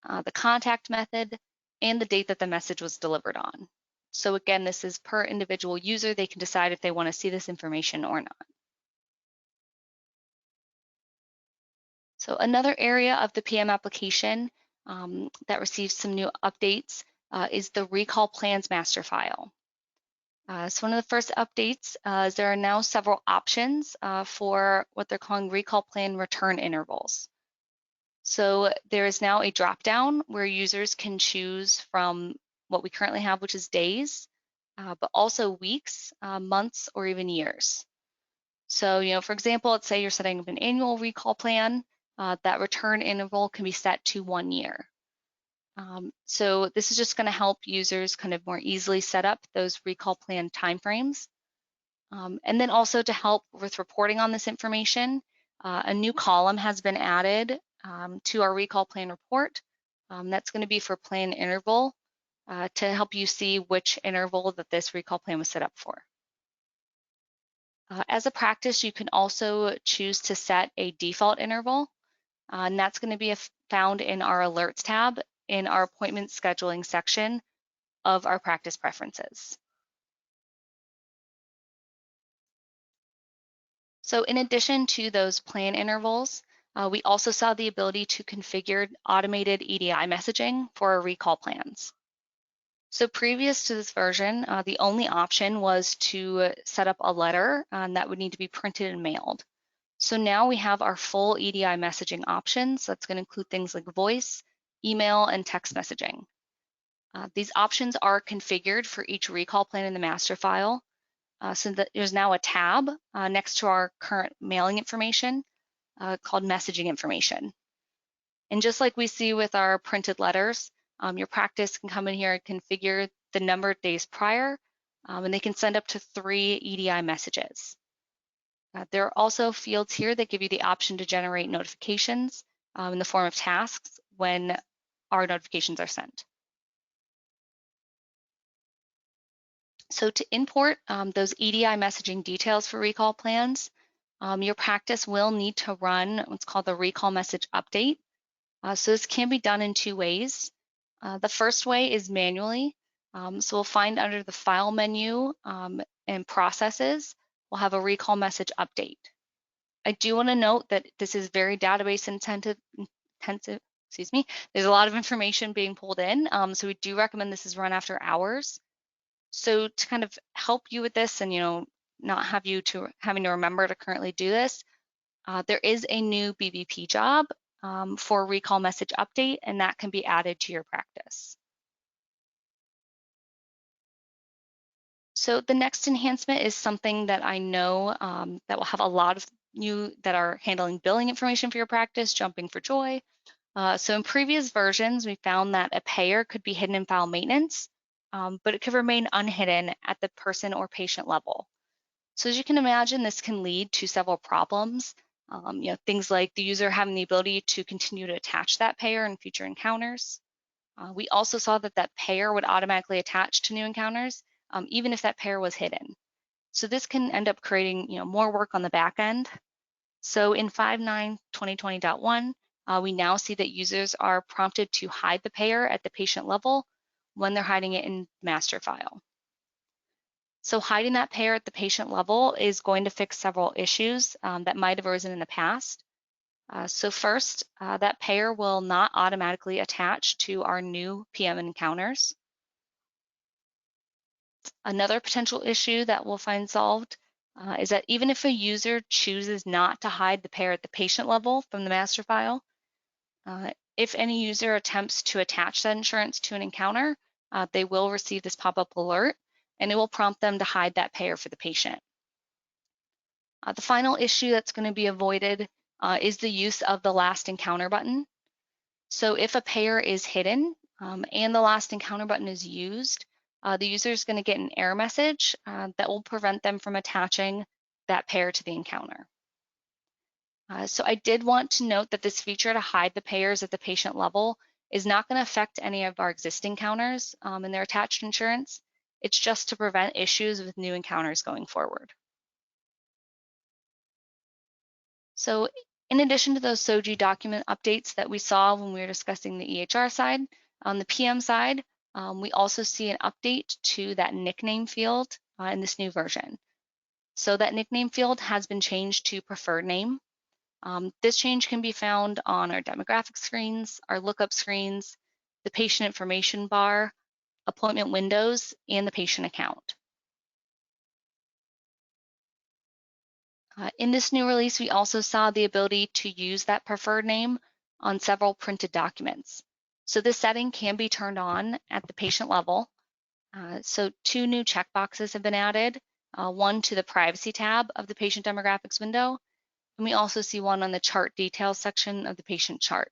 Speaker 2: the contact method, and the date that the message was delivered on. So again, this is per individual user. They can decide if they want to see this information or not. So another area of the PM application that receives some new updates is the recall plans master file. So one of the first updates is there are now several options for what they're calling recall plan return intervals. So there is now a drop-down where users can choose from what we currently have, which is days, but also weeks, months, or even years. So, for example, let's say you're setting up an annual recall plan, that return interval can be set to 1 year. So this is just going to help users kind of more easily set up those recall plan timeframes. And then also to help with reporting on this information, a new column has been added to our recall plan report. That's going to be for plan interval to help you see which interval that this recall plan was set up for. As a practice, you can also choose to set a default interval, and that's going to be found in our alerts tab in our appointment scheduling section of our practice preferences. So in addition to those plan intervals, we also saw the ability to configure automated EDI messaging for our recall plans. So previous to this version, the only option was to set up a letter that would need to be printed and mailed. So now we have our full EDI messaging options. That's going to include things like voice, email, and text messaging. These options are configured for each recall plan in the master file. So that there's now a tab next to our current mailing information called messaging information. And just like we see with our printed letters, your practice can come in here and configure the number of days prior, and they can send up to 3 EDI messages. There are also fields here that give you the option to generate notifications in the form of tasks when our notifications are sent. So to import those EDI messaging details for recall plans, your practice will need to run what's called the recall message update. So this can be done in 2 ways. The first way is manually. So we'll find under the File menu and Processes, we'll have a recall message update. I do want to note that this is very database intensive. There's a lot of information being pulled in, so we do recommend this is run after hours. So to kind of help you with this and not have you having to remember to currently do this, there is a new BBP job for recall message update, and that can be added to your practice. So the next enhancement is something that I know that will have a lot of you that are handling billing information for your practice jumping for joy. So in previous versions, we found that a payer could be hidden in file maintenance, but it could remain unhidden at the person or patient level. So as you can imagine, this can lead to several problems. Things like the user having the ability to continue to attach that payer in future encounters. We also saw that that payer would automatically attach to new encounters, even if that payer was hidden. So this can end up creating more work on the back end. So in 5.9.2020.1, we now see that users are prompted to hide the payer at the patient level when they're hiding it in master file. So hiding that payer at the patient level is going to fix several issues that might have arisen in the past. So first, that payer will not automatically attach to our new PM encounters. Another potential issue that we'll find solved is that even if a user chooses not to hide the payer at the patient level from the master file, if any user attempts to attach that insurance to an encounter, they will receive this pop-up alert, and it will prompt them to hide that payer for the patient. The final issue that's going to be avoided is the use of the last encounter button. So if a payer is hidden and the last encounter button is used, the user is going to get an error message that will prevent them from attaching that payer to the encounter. So I did want to note that this feature to hide the payers at the patient level is not going to affect any of our existing encounters and their attached insurance. It's just to prevent issues with new encounters going forward. So in addition to those SOGI document updates that we saw when we were discussing the EHR side, on the PM side, we also see an update to that nickname field in this new version. So that nickname field has been changed to preferred name. This change can be found on our demographic screens, our lookup screens, the patient information bar, appointment windows, and the patient account. In this new release, we also saw the ability to use that preferred name on several printed documents. So this setting can be turned on at the patient level. So 2 new checkboxes have been added, one to the privacy tab of the patient demographics window, and we also see one on the chart details section of the patient chart.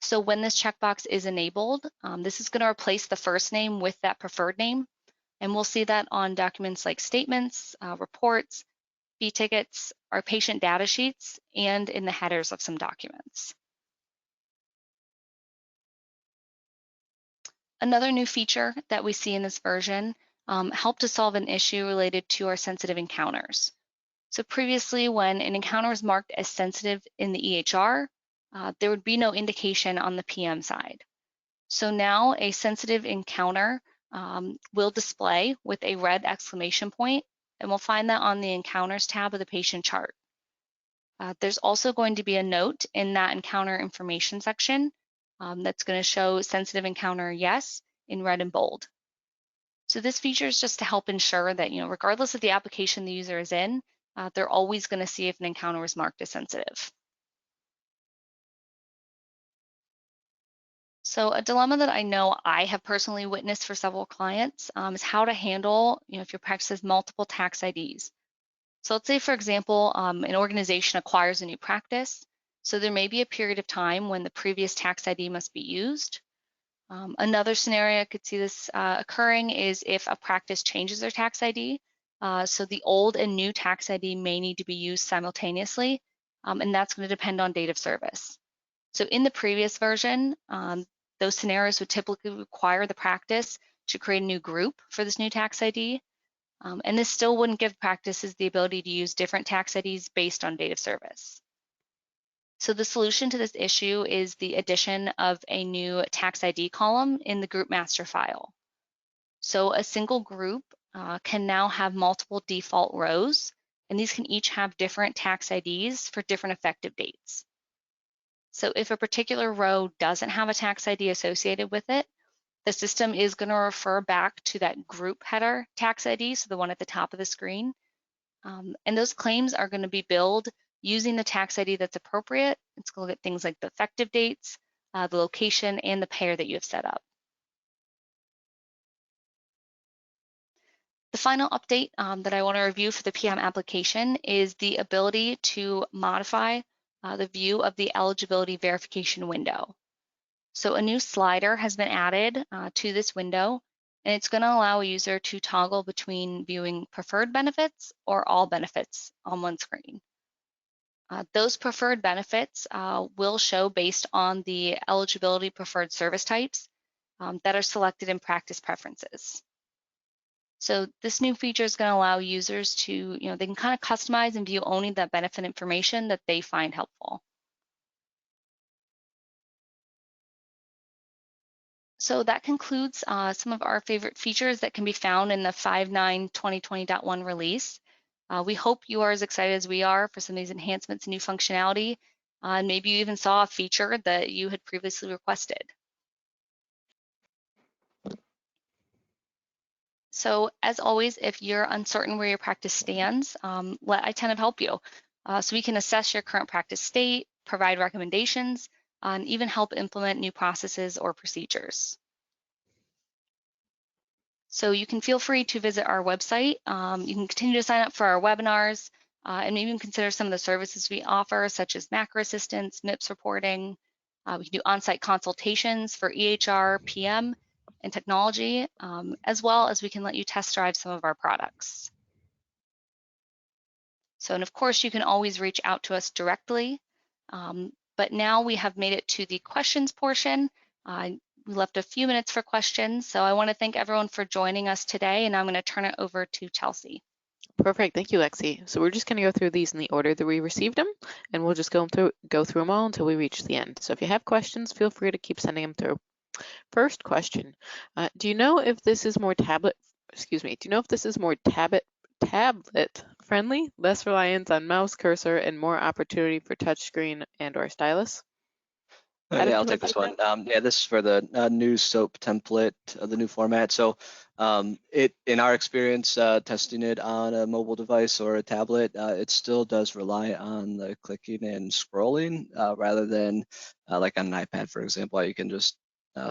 Speaker 2: So when this checkbox is enabled, this is going to replace the first name with that preferred name, and we'll see that on documents like statements, reports, fee tickets, our patient data sheets, and in the headers of some documents. Another new feature that we see in this version helped to solve an issue related to our sensitive encounters. So previously, when an encounter was marked as sensitive in the EHR, there would be no indication on the PM side. So now a sensitive encounter will display with a red exclamation point, and we'll find that on the Encounters tab of the patient chart. There's also going to be a note in that encounter information section that's going to show sensitive encounter yes in red and bold. So this feature is just to help ensure that, regardless of the application the user is in, they're always going to see if an encounter is marked as sensitive. So a dilemma that I know I have personally witnessed for several clients is how to handle, if your practice has multiple tax IDs. So let's say, for example, an organization acquires a new practice. So there may be a period of time when the previous tax ID must be used. Another scenario I could see this occurring is if a practice changes their tax ID. So the old and new tax ID may need to be used simultaneously, and that's going to depend on date of service. So in the previous version, those scenarios would typically require the practice to create a new group for this new tax ID. And this still wouldn't give practices the ability to use different tax IDs based on date of service. So the solution to this issue is the addition of a new tax ID column in the group master file. So a single group can now have multiple default rows, and these can each have different tax IDs for different effective dates. So if a particular row doesn't have a tax ID associated with it, the system is going to refer back to that group header tax ID, so the one at the top of the screen. And those claims are going to be billed using the tax ID that's appropriate. It's going to look at things like the effective dates, the location, and the payer that you have set up. The final update that I want to review for the PM application is the ability to modify the view of the eligibility verification window. So a new slider has been added to this window, and it's going to allow a user to toggle between viewing preferred benefits or all benefits on one screen. Those preferred benefits will show based on the eligibility preferred service types that are selected in practice preferences. So this new feature is going to allow users to, they can kind of customize and view only the benefit information that they find helpful. So that concludes some of our favorite features that can be found in the 5.9.2020.1 release. We hope you are as excited as we are for some of these enhancements and new functionality. And maybe you even saw a feature that you had previously requested. So as always, if you're uncertain where your practice stands, let I10 help you. So we can assess your current practice state, provide recommendations, and even help implement new processes or procedures. So you can feel free to visit our website. You can continue to sign up for our webinars and maybe even consider some of the services we offer, such as macro assistance, MIPS reporting. We can do on-site consultations for EHR, PM, and technology, as well as we can let you test drive some of our products. So, and of course, you can always reach out to us directly. But now we have made it to the questions portion. We left a few minutes for questions, so I want to thank everyone for joining us today, and I'm going to turn it over to Chelsea.
Speaker 1: Perfect, thank you, Lexi. So we're just going to go through these in the order that we received them, and we'll just go through them all until we reach the end. So if you have questions, feel free to keep sending them through. First question: do you know if this is more tablet friendly, less reliance on mouse cursor, and more opportunity for touchscreen and/or stylus?
Speaker 3: Yeah, I'll take this one. Yeah, this is for the new SOAP template, the new format. So in our experience testing it on a mobile device or a tablet, it still does rely on the clicking and scrolling rather than like on an iPad, for example, you can just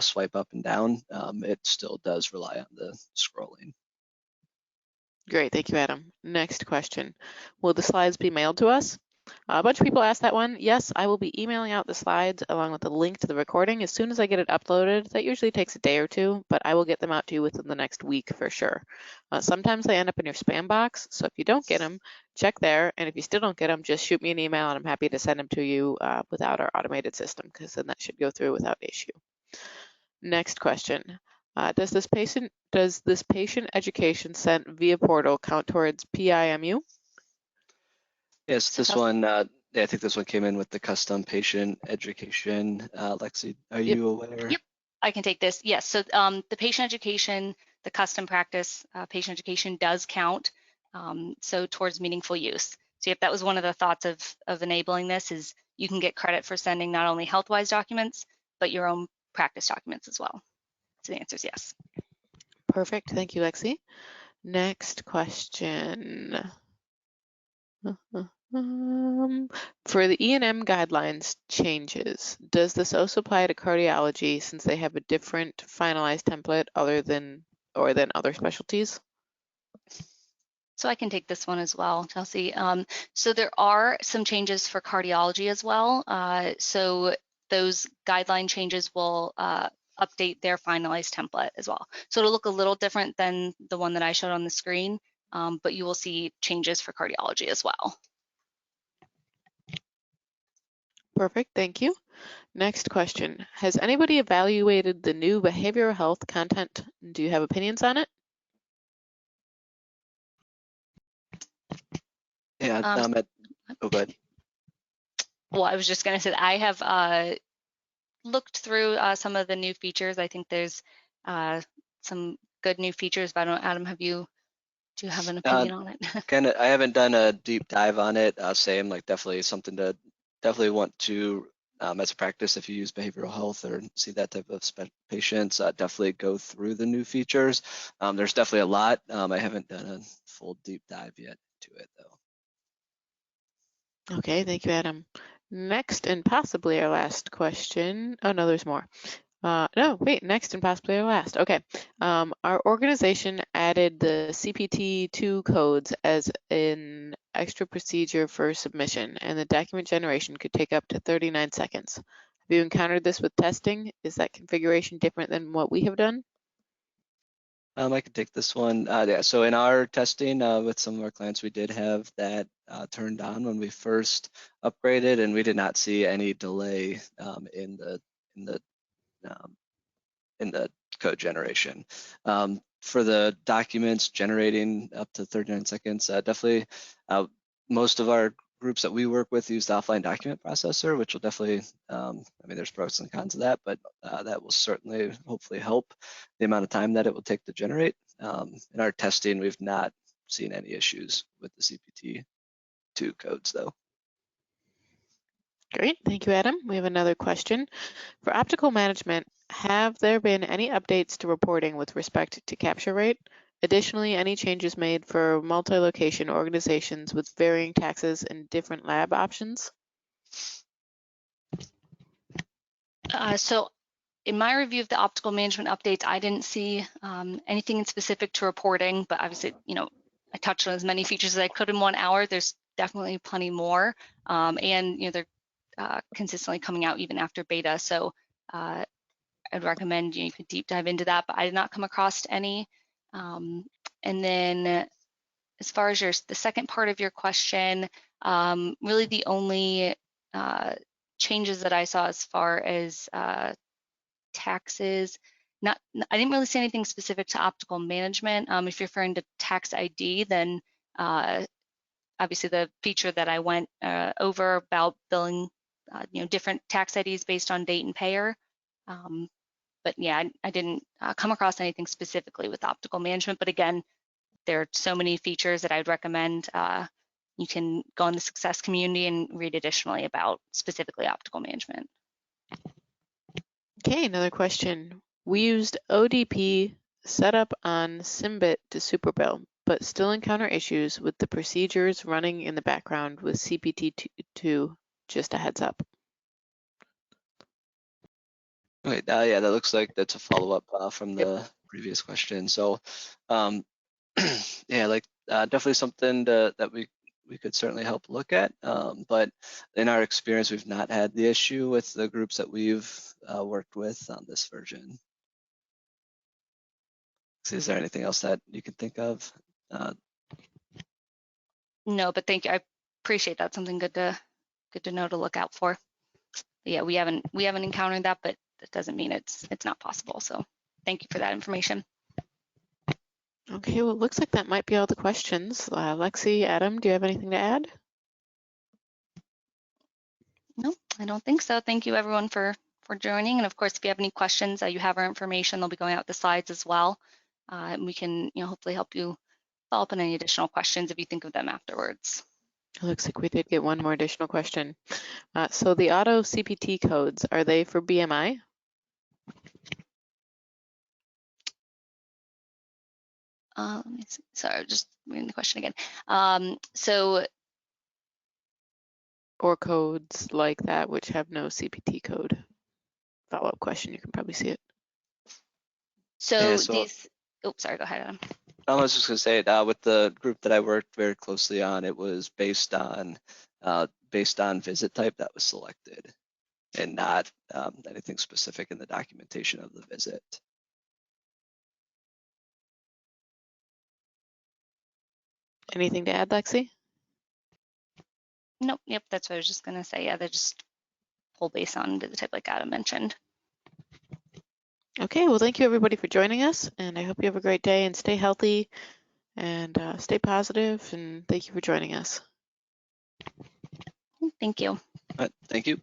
Speaker 3: swipe up and down. It still does rely on the scrolling.
Speaker 1: Great, thank you, Adam. Next question: will the slides be mailed to us? A bunch of people asked that one. Yes, I will be emailing out the slides along with a link to the recording as soon as I get it uploaded. That usually takes a day or two, but I will get them out to you within the next week for sure. Sometimes they end up in your spam box, so if you don't get them, check there. And if you still don't get them, just shoot me an email and I'm happy to send them to you without our automated system, because then that should go through without issue. Next question. Does this patient education sent via portal count towards PIMU?
Speaker 3: Yes, this one, yeah, I think this one came in with the custom patient education. Lexi, are you aware?
Speaker 2: Yep, I can take this. Yes, so the patient education, the custom practice patient education does count, so towards meaningful use. So yep, that was one of the thoughts of enabling this, is you can get credit for sending not only HealthWise documents, but your own practice documents as well. So the answer is yes.
Speaker 1: Perfect, thank you, Lexi. Next question. For the E&M guidelines changes, does this also apply to cardiology since they have a different finalized template than other specialties?
Speaker 2: So I can take this one as well, Chelsea. So there are some changes for cardiology as well. So those guideline changes will update their finalized template as well. So it'll look a little different than the one that I showed on the screen, but you will see changes for cardiology as well.
Speaker 1: Perfect, thank you. Next question. Has anybody evaluated the new behavioral health content? Do you have opinions on it?
Speaker 3: Yeah, oh, go ahead.
Speaker 2: Well, I was just going to say that I have looked through some of the new features. I think there's some good new features, but I don't know, Adam, do you have an opinion on it?
Speaker 3: I haven't done a deep dive on it. Same, like definitely something to want to, as a practice, if you use behavioral health or see that type of patients, definitely go through the new features. There's definitely a lot. I haven't done a full deep dive yet to it though.
Speaker 1: Okay, thank you, Adam. Next and possibly our last question. Oh no, there's more. No, wait, next and possibly last. Okay. Our organization added the CPT II codes as an extra procedure for submission, and the document generation could take up to 39 seconds. Have you encountered this with testing? Is that configuration different than what we have done?
Speaker 3: I can take this one. Yeah, so in our testing with some of our clients, we did have that turned on when we first upgraded, and we did not see any delay in the code generation. For the documents generating up to 39 seconds, definitely most of our groups that we work with use the offline document processor, which will definitely, I mean, there's pros and cons of that, but that will certainly hopefully help the amount of time that it will take to generate. In our testing, we've not seen any issues with the CPT II codes though.
Speaker 1: Great, thank you, Adam. We have another question. For optical management, have there been any updates to reporting with respect to capture rate? Additionally, any changes made for multi-location organizations with varying taxes and different lab options?
Speaker 2: So in my review of the optical management updates, I didn't see anything specific to reporting, but obviously, I touched on as many features as I could in 1 hour. There's definitely plenty more, and they're consistently coming out even after beta. So I'd recommend you could deep dive into that, but I did not come across any. And then as far as the second part of your question, really the only changes that I saw as far as taxes, I didn't really see anything specific to optical management. If you're referring to tax ID, then obviously the feature that I went over about billing, different tax IDs based on date and payer. But yeah, I didn't come across anything specifically with optical management. But again, there are so many features that I would recommend. You can go in the success community and read additionally about specifically optical management.
Speaker 1: Okay, another question. We used ODP setup on Symbit to superbill, but still encounter issues with the procedures running in the background with CPT II. Just a heads up.
Speaker 3: Okay, yeah, that looks like that's a follow-up from the previous question. So, yeah, definitely something that we could certainly help look at. But in our experience, we've not had the issue with the groups that we've worked with on this version. So is there anything else that you can think of?
Speaker 2: No, but thank you. I appreciate that. Something good to know to look out for. But yeah, we haven't encountered that, but that doesn't mean it's not possible. So thank you for that information.
Speaker 1: Okay, well, it looks like that might be all the questions. Lexi, Adam, do you have anything to add?
Speaker 2: No, I don't think so. Thank you everyone for joining. And of course, if you have any questions, you have our information. They'll be going out the slides as well. And we can hopefully help you follow up on any additional questions if you think of them afterwards.
Speaker 1: It looks like we did get one more additional question. So the auto CPT codes, are they for BMI?
Speaker 2: Let me see. Sorry, just reading the question again.
Speaker 1: Or codes like that which have no CPT code? Follow-up question, you can probably see it.
Speaker 2: So these, oh, sorry, go ahead, Adam.
Speaker 3: I was just going to say, with the group that I worked very closely on, it was based on visit type that was selected, and not anything specific in the documentation of the visit.
Speaker 1: Anything to add, Lexi?
Speaker 2: Nope, yep, that's what I was just going to say. Yeah, they're just pull based on visit type like Adam mentioned.
Speaker 1: Okay, well, thank you everybody for joining us, and I hope you have a great day and stay healthy and stay positive, and thank you for joining us.
Speaker 2: Thank you.
Speaker 3: All right, thank you.